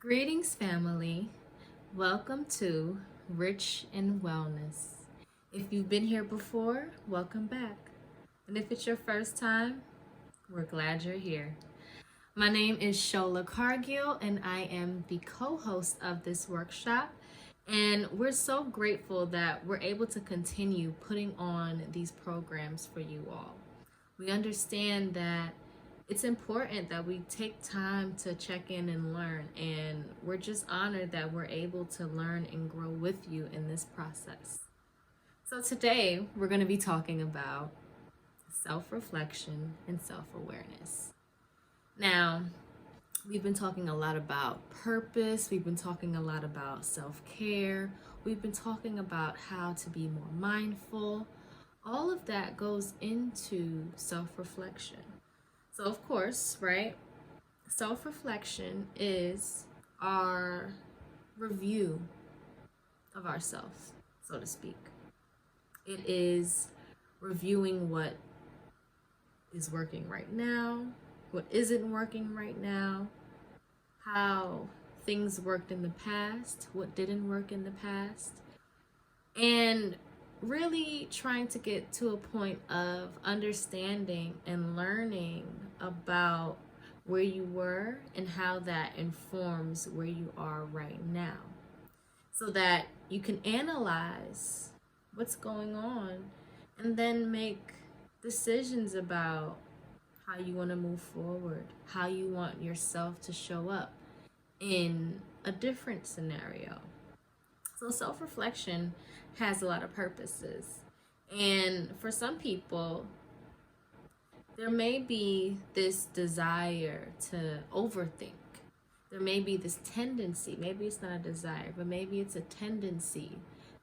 Greetings, family. Welcome to Rich in Wellness. If you've been here before, welcome back. And if it's your first time, we're glad you're here. My name is Shola Cargill, and I am the co-host of this workshop. And we're so grateful that we're able to continue putting on these programs for you all. We understand that it's important that we take time to check in and learn, and we're just honored that we're able to learn and grow with you in this process. So today we're going to be talking about self-reflection and self-awareness. Now, we've been talking a lot about purpose, we've been talking a lot about self-care, we've been talking about how to be more mindful. All of that goes into self-reflection. So of course, right, self-reflection is our review of ourselves, so to speak. It is reviewing what is working right now, what isn't working right now, how things worked in the past, what didn't work in the past, and really trying to get to a point of understanding and learning about where you were and how that informs where you are right now, so that you can analyze what's going on and then make decisions about how you want to move forward, how you want yourself to show up in a different scenario. So self-reflection has a lot of purposes. And for some people, there may be this desire to overthink. There may be this tendency, maybe it's not a desire, but maybe it's a tendency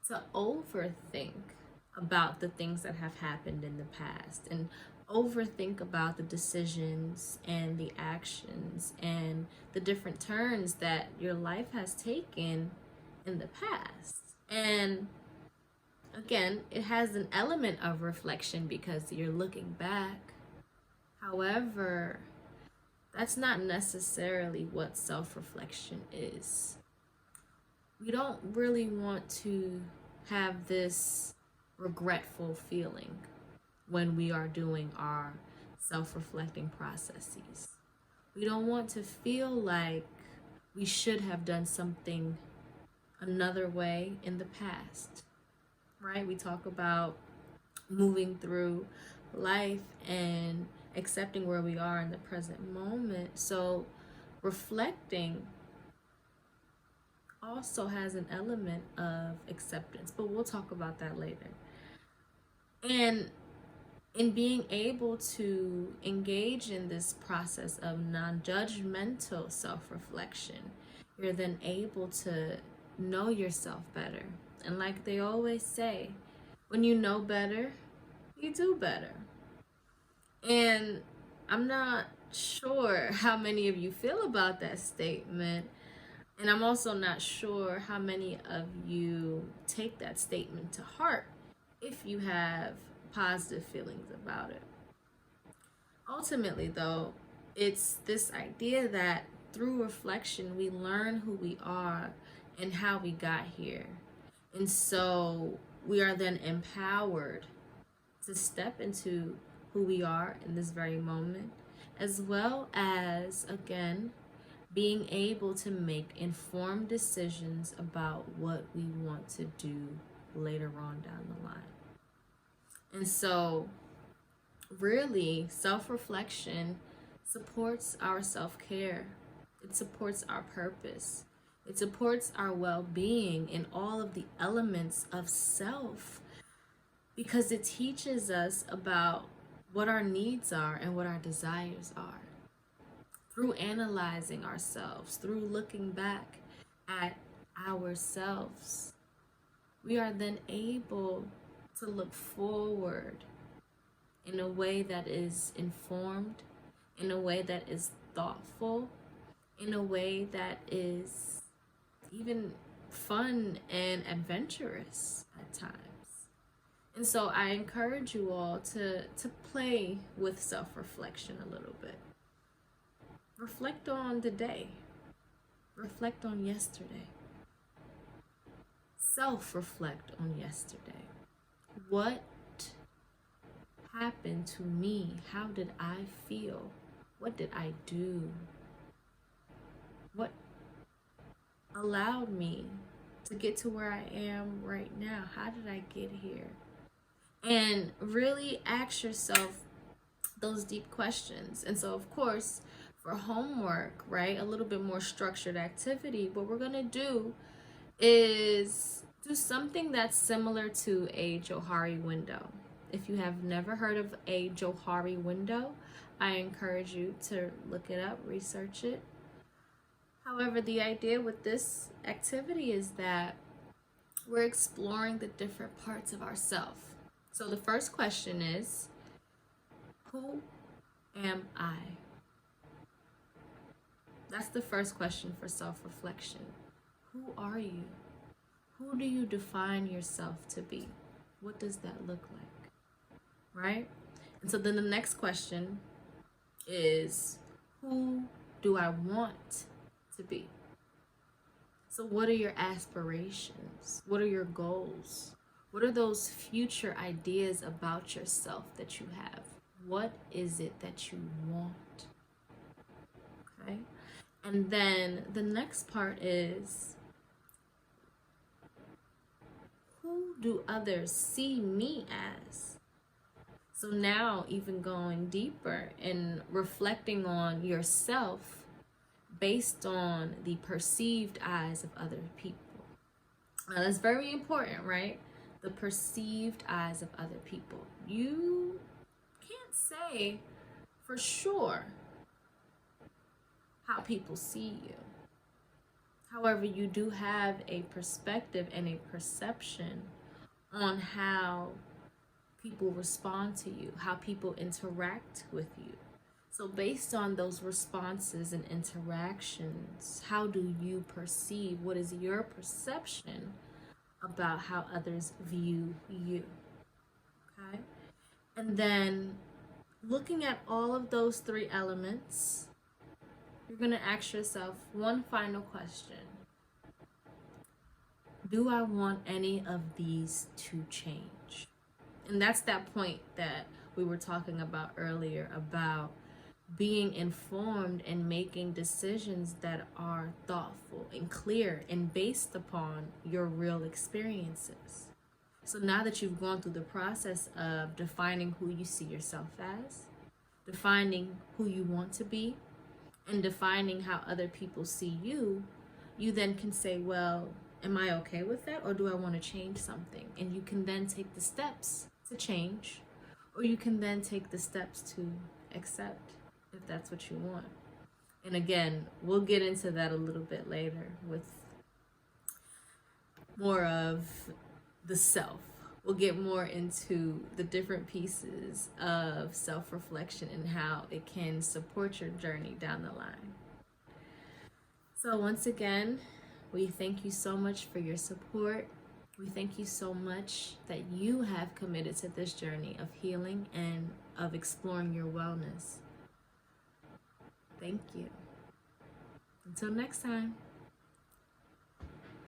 to overthink about the things that have happened in the past and overthink about the decisions and the actions and the different turns that your life has taken in the past. And again, it has an element of reflection because you're looking back. However, that's not necessarily what self-reflection is. We don't really want to have this regretful feeling when we are doing our self-reflecting processes. We don't want to feel like we should have done something another way in the past, right? We talk about moving through life and accepting where we are in the present moment. So reflecting also has an element of acceptance, but we'll talk about that later. And in being able to engage in this process of non-judgmental self-reflection, you're then able to know yourself better. And like they always say, when you know better, you do better. And I'm not sure how many of you feel about that statement. And I'm also not sure how many of you take that statement to heart if you have positive feelings about it. Ultimately, though, it's this idea that through reflection, we learn who we are and how we got here. And so we are then empowered to step into who we are in this very moment, as well as, again, being able to make informed decisions about what we want to do later on down the line. And so really, self-reflection supports our self-care. It supports our purpose. It supports our well-being in all of the elements of self, because it teaches us about what our needs are and what our desires are. Through analyzing ourselves, through looking back at ourselves, we are then able to look forward in a way that is informed, in a way that is thoughtful, in a way that is even fun and adventurous at times. And so I encourage you all to play with self-reflection a little bit. Reflect on the day. reflect on yesterday. Self-reflect on yesterday. What happened to me? How did I feel? What did I do? What allowed me to get to where I am right now? How did I get here? And really ask yourself those deep questions. And so, of course, for homework, right, a little bit more structured activity, what we're going to do is do something that's similar to a Johari window. If you have never heard of a Johari window, I encourage you to look it up, research it. However, the idea with this activity is that we're exploring the different parts of ourselves. So the first question is, who am I? That's the first question for self-reflection. Who are you? Who do you define yourself to be? What does that look like? Right? And so then the next question is, who do I want to be? So what are your aspirations? What are your goals? What are those future ideas about yourself that you have? What is it that you want? Okay? And then the next part is, who do others see me as? So now even going deeper and reflecting on yourself based on the perceived eyes of other people. Now that's very important, right? The perceived eyes of other people. You can't say for sure how people see you. However, you do have a perspective and a perception on how people respond to you, how people interact with you. So based on those responses and interactions, how do you perceive? What is your perception about how others view you? Okay? And then looking at all of those three elements, you're going to ask yourself one final question. Do I want any of these to change? And that's that point that we were talking about earlier about being informed and making decisions that are thoughtful and clear and based upon your real experiences. So now that you've gone through the process of defining who you see yourself as, defining who you want to be, and defining how other people see you, you then can say, well, am I okay with that, or do I want to change something? And you can then take the steps to change, or you can then take the steps to accept, if that's what you want. And again, we'll get into that a little bit later with more of the self. We'll get more into the different pieces of self-reflection and how it can support your journey down the line. So once again, we thank you so much for your support. We thank you so much that you have committed to this journey of healing and of exploring your wellness. Thank you. Until next time.